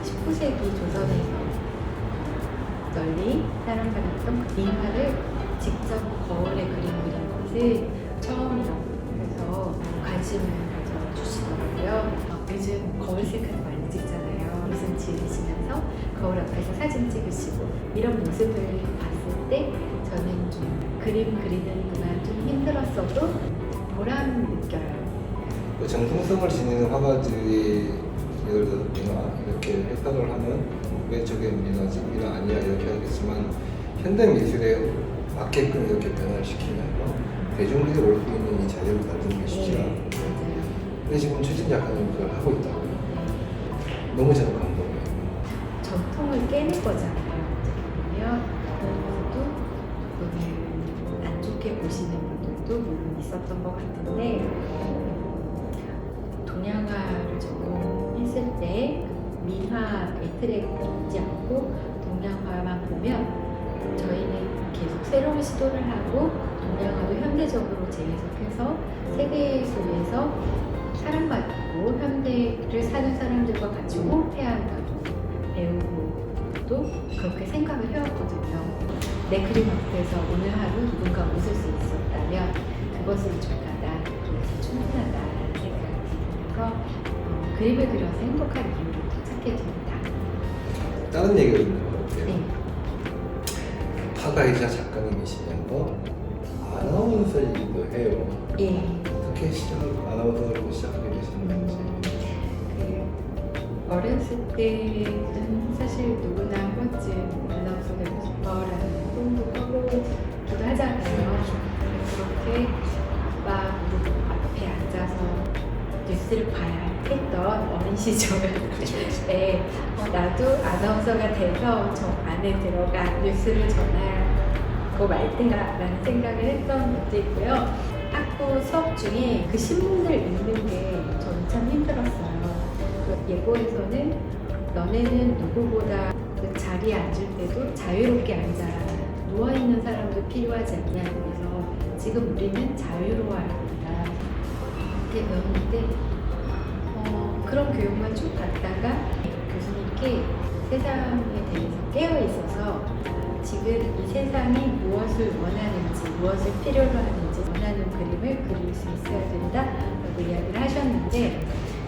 19세기 조선에서 널리 사랑받았던 그 민화를 직접 거울에 그린 것을 처음이라고 해서 관심을 가져주시더라고요. 요즘 거울 셀카도 많이 찍잖아요. 무슨 지으시면서 거울 앞에서 사진 찍으시고 이런 모습을 봤을 때 저는 좀 그림 그리는 동안 좀 힘들었어도 보람 느껴요. 그 정통성을 지니는 화가들이 예를 들어서 민화 이렇게 해석을 하면 왜 저게 민화지 민화 아니야 이렇게 하겠지만 현대 미술에 맞게끔 이렇게 변화를 시키면서 대중들이 올 수 있는 이 자리를 만드는 게 쉽지 않아요. 근데 지금 최진 작가는 그걸 하고 있다고요. 너무 저는 감동이에요. 전통을 깨는 거잖아요. 어떻게 보면 그래서도 눈을 안 좋게 보시는 분들도 물론 있었던 것 같은데 동양화를 전공했을 때 민화의 틀에 꽂지 않고 동양화만 보면 저희는 계속 새로운 시도를 하고 동양화도 현대적으로 재해석해서 세계 속에서 사랑받고 현대를 사는 사람들과 같이 호흡해야 한다고 배우고 또 그렇게 생각을 해왔거든요. 내 그림 앞에서 오늘 하루 누군가 웃을 수 있었다면 그것은 좋다다, 그래서 충분하다라는 생각이 들면서 그림을 그려서 행복한 이유를 찾게 됩니다. 다른 얘기를 좀 해볼게요. 네. 화가이자 작가님이시면서 아나운서이기도 해요. 예. 어떻게 아나운서로 시작하게 되셨는지. 어렸을 때는 사실 누구나 한 번쯤 아나운서 되고 싶어라는 꿈도 꿔보기도 하잖아요. 그렇게 막 앞에 앉아서 뉴스를 봐야 했던 어린 시절에 나도 아나운서가 돼서 저 안에 들어가 뉴스를 전하고 말든가라는 생각을 했던 것도 있고요. 학교 수업 중에 그 신문을 읽는 게 저는 참 힘들었어요. 예고에서는 너네는 누구보다 그 자리에 앉을 때도 자유롭게 앉아라. 누워있는 사람도 필요하지 않냐. 그래서 지금 우리는 자유로워야 합니다. 이렇게 배웠는데 그런 교육만 쭉 받다가 교수님께 세상에 대해서 깨어 있어서 지금 이 세상이 무엇을 원하는지 무엇을 필요로 하는지 원하는 그림을 그릴 수 있어야 된다라고 이야기를 하셨는데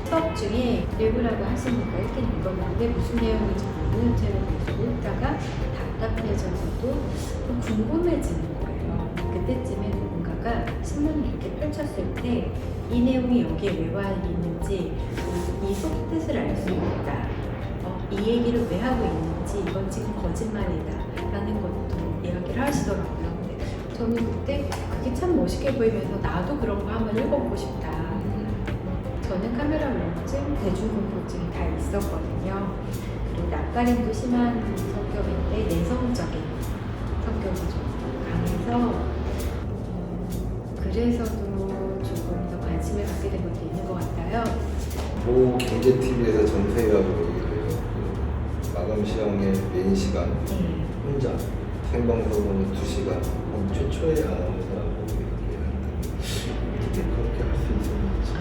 수업 중에 읽으라고 하시니까 읽긴 읽었는데 무슨 내용인지 모르는 채로 계속 읽다가 답답해져서도 좀 궁금해지는 거예요. 그때쯤에 누군가 이유가 신문을 이렇게 펼쳤을 때 이 내용이 여기에 왜 와 있는지 이 속뜻을 알 수 있다. 이 얘기를 왜 하고 있는지 이건 지금 거짓말이다 라는 것도 이야기를 하시더라고요. 근데 저는 그때 그게 참 멋있게 보이면서 나도 그런 거 한번 읽어보고 싶다. 저는 카메라 우울증, 대중공포증이 다 있었거든요. 그리고 낯가림도 심한 성격인데 내성적인 성격이 좀 강해서 그래서도 조금 더 관심을 갖게 된 것도 있는 것 같아요. 모 경제TV에서 전세라고 얘기를 해요. 마감 시험의 메인 시간 네. 혼자 생방송으로 2시간 최초의 아나운서라고 얘기하는데 어떻게 그렇게 할 수 있었는지.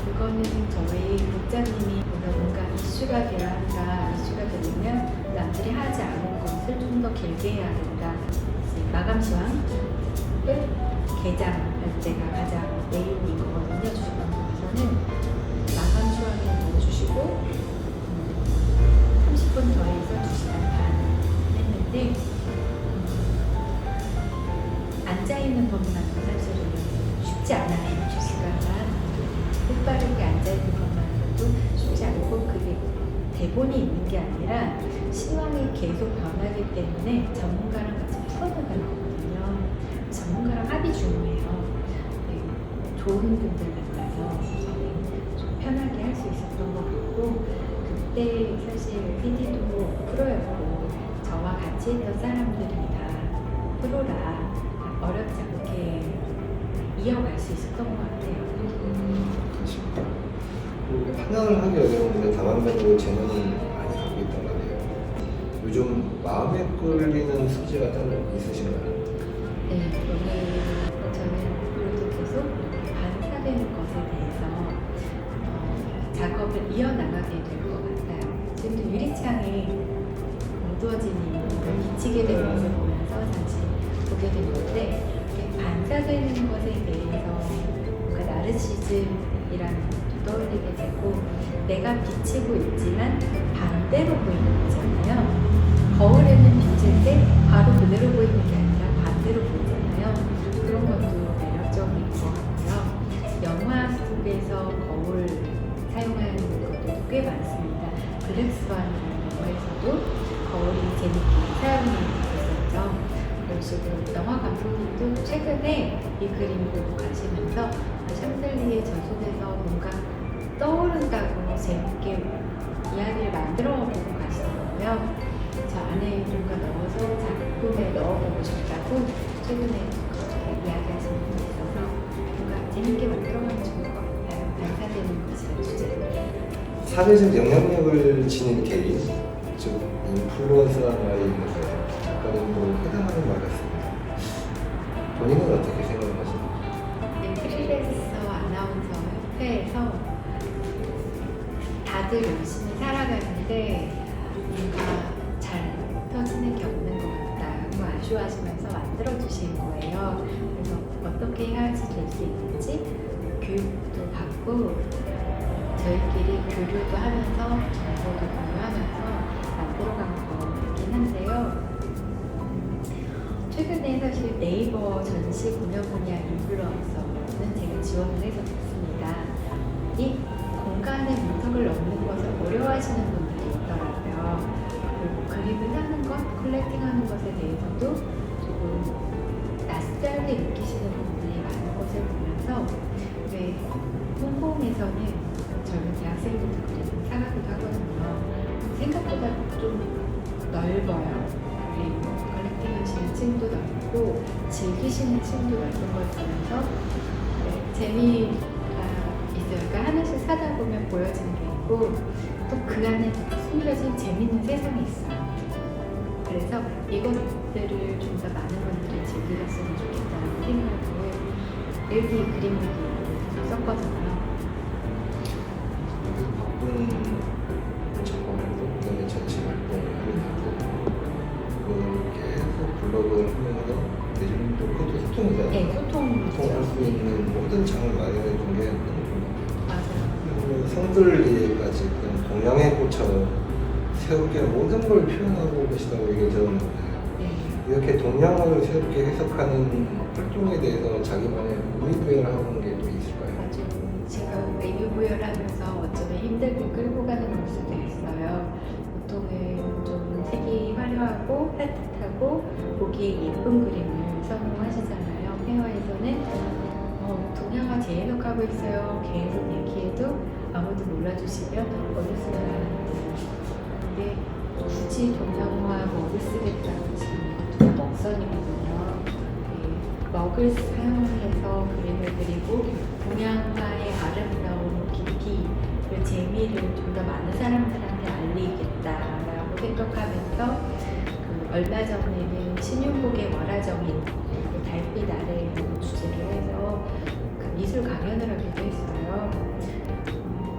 그거는 저희 국장님이 뭔가 이슈가 돼야 한다. 이슈가 되려면 남들이 하지 않은 것을 좀 더 길게 해야 된다. 이제 마감 시황을 개장할 때가 가장 메인인 거거든요. 주식방송에서는 마감 시황에 넣어주시고 30분 더해서 2시간 반 했는데 앉아있는 것만도 사실은 쉽지 않아요. 2시간 반 똑바르게 앉아있는 것만으로도 쉽지 않고 그게 대본이 있는 게 아니라 시황이 계속 변하기 때문에 전문가랑 같이 풀어나가는 거거든요. 전문가랑 합이 중요해요. 네, 좋은 분들 만나서 좀 편하게 할 수 있었던 것 같고 그때 사실 PD도 프로였고 저와 같이 했던 사람들이 다 프로라 어렵지 않게 이어갈 수 있었던 것 같아요. 하나를 하기 어려운데 다반면으로 재능을 많이 갖고 있단 말이에요. 요즘 마음에 끌리는 숙제가 따로 있으신가요? 네, 오늘 저는 앞으로도 계속 반사되는 것에 대해서 작업을 이어나가게 될 것 같아요. 지금도 유리창에 어두워진 이유를 비치게 된 것을 보면서 잠시 보게 된 건데 이렇게 반사되는 것에 대해서 뭔가 나르시즘이라는 것도 떠올리게 되고 내가 비치고 있지만 반대로 보이는 거잖아요. 거울에는 비칠 때 바로 그대로 보이는 게 아니라 반대로 보이잖아요. 그런 것도 매력적인 것 같고요. 영화 속에서 거울 사용하는 것들도 꽤 많습니다. 블랙스완이라는 영화에서도 거울이 재밌게 사용이 됐었죠. 그런 식으로 영화 감독님도 최근에 이 그림을 보고 가시면서 샹들리에 저 속에서 뭔가 떠오른다고 재밌게 이야기를 만들어 보고 가시더라고요. 저 안에 뭔가 넣어서 작품에 넣어보고 싶다고 최근에 그렇게 이야기하시는 분이 있어서 뭔가 재밌게 만들어가면 좋을 것 같아요. 반사되는 것이라는 주제로. 사회적 영향력을 지닌 개인, 즉 인플루언서라는 말이 있는데 약간은 뭐 해당하는 말 같습니다. 본인은 어떻게 생각하십니까? 네, 프리랜서 아나운서 협회에서 다들 열심히 살아가는데 뭔가 잘 터지는 게 없는 것 같다고 아쉬워하시면서 만들어주신 거예요. 그래서 어떻게 해야지 될 수 있는지 교육도 받고 저희끼리 교류도 하면서 정보도 공유하면서 만들어간 거긴 한데요. 최근에 사실 네이버 전시 공연 분야 인플루언서는 제가 지원을 해서 됐습니다. 이 공간에 문턱을 넘는 것을 어려워하시는 분들이 있더라고요. 그리고 그림을 사는 것, 컬렉팅하는 것에 대해서도 조금 낯설게 느끼시는 부분이 많은 것을 보면서 왜 홍콩에서는 젊은 대학생들도 그림을 사가기도 하거든요. 생각보다 좀 넓어요. 그리고 컬렉팅 하시는 층도 넓고 즐기시는 층도 넓은 걸 보면서 재미가 있어요. 그러니까 하나씩 사다 보면 보여지는 게 있고 또 그 안에 숨겨진 재밌는 세상이 있어요. 그래서 이것들을 좀 더 많은 분들이 즐기셨으면 좋겠다는 생각을 일기 그림 얘기를 섞어서요. 바쁜 작업활동 때문에 전시 활동을 하고 그걸 계속 블로그를 하면서 요즘 또 그것도 소통이잖아요. 네, 소통할 수 있는 모든 장을 마련해 준 게 너무 좋은 것 같아요. 맞아요. 성들리에까지 그냥 동양의 꽃처럼 새롭게 모든 걸 표현하고 계시다고 얘기 들었는데 네. 이렇게 동양어를 새롭게 해석하는 활동에 대해서 자기만의 의미부여를 하는 게 또 있을까요? 아주 지금 의미부여를 하면서 어쩌면 힘들고 끌고 가는 모습도 있어요. 보통은 좀 색이 화려하고 따뜻하고 보기에 예쁜 그림을 선호하시잖아요. 페어에서는 동양화 재해석하고 있어요. 계속 얘기해도 아무도 몰라주시면 어느 순간 근데 굳이 동양화 먹을 쓰겠다고 지금 먹선이거든요. 먹을 사용해서 그림을 그리고 동양화의 아름다운 깊이를 재미를 좀 더 많은 사람들한테 알리겠다라고 생각하면서 얼마 전에는 신윤복의 월화정인 달빛 아래라는 주제로 해서 미술 강연을 하기도 했어요.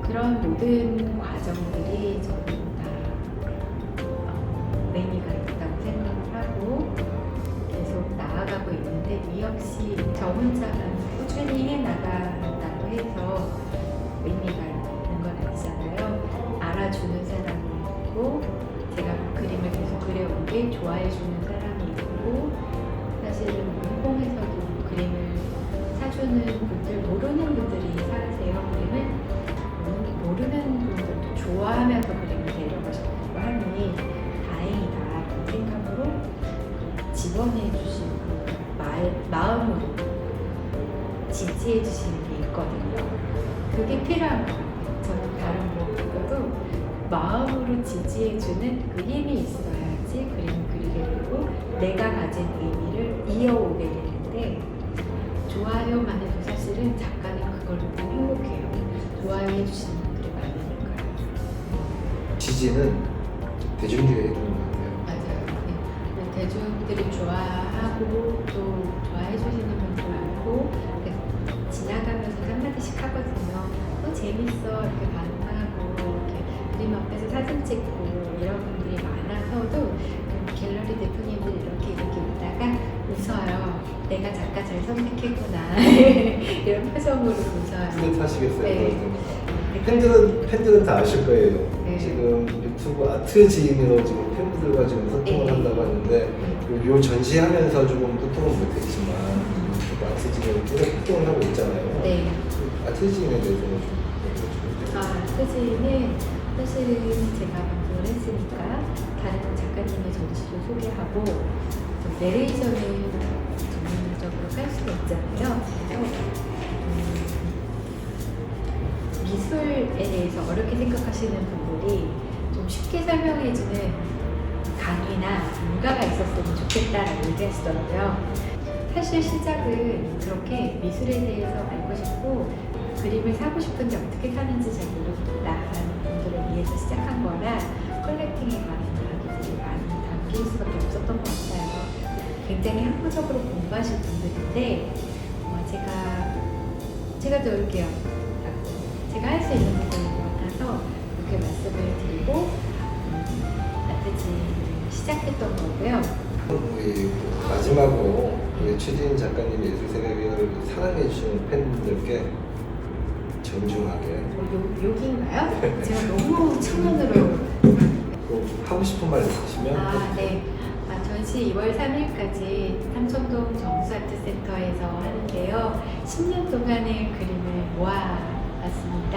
그런 모든 과정들이 저는 다 의미가 있다고 생각을 하고 계속 나아가고 있는데 이 역시 저 혼자만 꾸준히 해나간다고 해서 의미가 있는 건 아니잖아요. 알아주는 사람이 있고 제가 그림을 계속 그려온 게 좋아해주는 사람이 있고 사실은 홍콩에서도 그림을 사주는 분들 모르는 분들이 사세요. 그림을 모르는 분들도 좋아하면서 그림을 데려가셨다고 하니 다행이다 그런 생각으로 지원해 주시고 마음으로 지지해 주시는 게 있거든요. 그게 필요한 것 같아요. 저는 다른 무엇보다도 마음으로 지지해 주는 그 힘이 있어야지 그림을 그리게 되고 내가 가진 의미를 이어오게 되는데 좋아요만 해도 사실은 작가는 그걸로 다 행복해요. 좋아해 주시는 분들이 많으니까요. 지지는 대중들이 해주는 것 같아요. 맞아요. 네. 대중들이 좋아하고 또 좋아해 주시는 분들 많고 지나가면서 한마디씩 하거든요. 재밌어 이렇게 반응하고 이렇게 그림 앞에서 사진 찍고 이런 분들이 많아서도 갤러리 대표님들 이렇게 있다가 웃어요. 내가 작가 잘 선택했구나 이런 표정으로 웃어요. 뿌듯하시겠어요. 네. 팬들은 다 아실 거예요. 네. 지금 유튜브 아트 지인으로 지금 팬분들과 지금 소통을 네. 한다고 하는데 요 전시하면서 조금 소통은 못했지만 아트 지인으로 계속 소통을 하고 있잖아요. 네. 아트 지인에 대해서는 좀 여쭤볼게요. 표지는 사실은 제가 방송을 했으니까 다른 작가님의 전시도 소개하고 내레이션을 전문적으로 깔 수가 있잖아요. 미술에 대해서 어렵게 생각하시는 분들이 좀 쉽게 설명해주는 강의나 뭔가가 있었으면 좋겠다라고 얘기하시더라고요. 사실 시작은 그렇게 미술에 대해서 알고 싶고 그림을 사고 싶은데 어떻게 사는지 잘 모르겠다라는 분들을 위해서 시작한 거라 컬렉팅에 관한 이야기들이 많이 담길 수밖에 없었던 것 같아요. 굉장히 학구적으로 공부하실 분들인데 제가 도울게요. 제가 할 수 있는 부분인 것 같아서 이렇게 말씀을 드리고 아트지를 시작했던 거고요. 우리 마지막으로 우리 최진 작가님 예술세계를 사랑해주시는 팬분들께 정중하게 여기인가요? 제가 너무 청년으로 또 하고 싶은 말 있으시면 네. 전시 2월 3일까지 삼청동 정수아트센터에서 하는데요. 10년 동안의 그림을 모아봤습니다.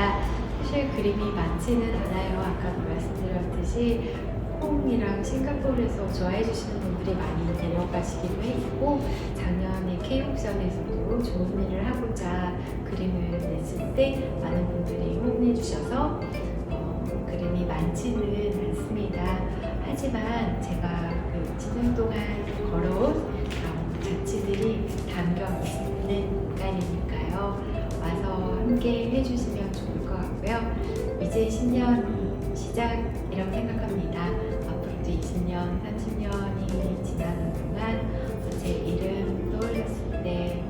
사실 그림이 많지는 않아요. 아까 말씀드렸듯이 홍콩이랑 싱가포르에서 좋아해 주시는 분들이 많이 데려가시기도 했고 작년에 K옥션에서도 좋은 일을 하고자 그림을 냈을 때 많은 분들이 호응해 주셔서 그림이 많지는 않습니다. 하지만 제가 그 10년 동안 걸어온 자취들이 담겨 있는 공간이니까요. 와서 함께 해주시면 좋을 것 같고요. 이제 10년 시작이라고 생각합니다. 앞으로도 20년, 30년이 지나는 동안 제 이름 떠올렸을 때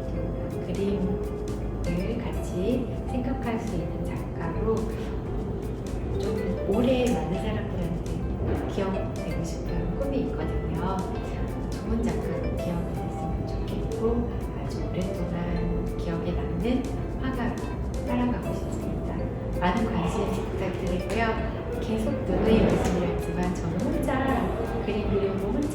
그림을 같이 생각할 수 있는 작가로 좀 오래 많은 사람들한테 기억되고 싶은 꿈이 있거든요. 좋은 작가로 기억이 됐으면 좋겠고 아주 오랫동안 기억에 남는 화가로 살아가고 싶습니다. 많은 관심 부탁드리고요. 계속 누누이 말씀드렸지만 저는 혼자 그림 그리고 혼자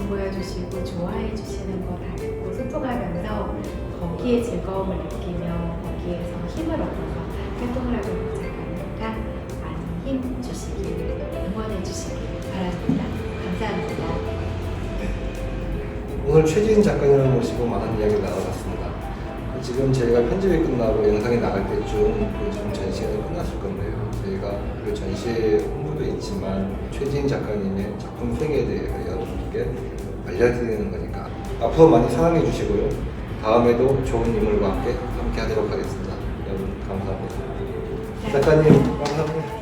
관심 보여주시고 좋아해 주시는 거 다 듣고 소통하면서 거기에 즐거움을 느끼며 거기에서 힘을 얻어서 활동을 하고 있는 작가니까 많이 힘 주시길 응원해 주시길 바랍니다. 감사합니다. 오늘 최지은 작가님을 모시고 많은 이야기를 나눠봤습니다. 지금 저희가 편집이 끝나고 영상이 나갈 때쯤 지금 전시회는 끝났을 건데요. 저희가 그 전시회 홍보도 있지만 최지은 작가님의 작품 생애에 대해서 여러분께 알려드리는 거니까 앞으로 많이 사랑해 주시고요. 다음에도 좋은 인물과 함께 하도록 하겠습니다. 여러분 감사합니다. 작가님 감사합니다.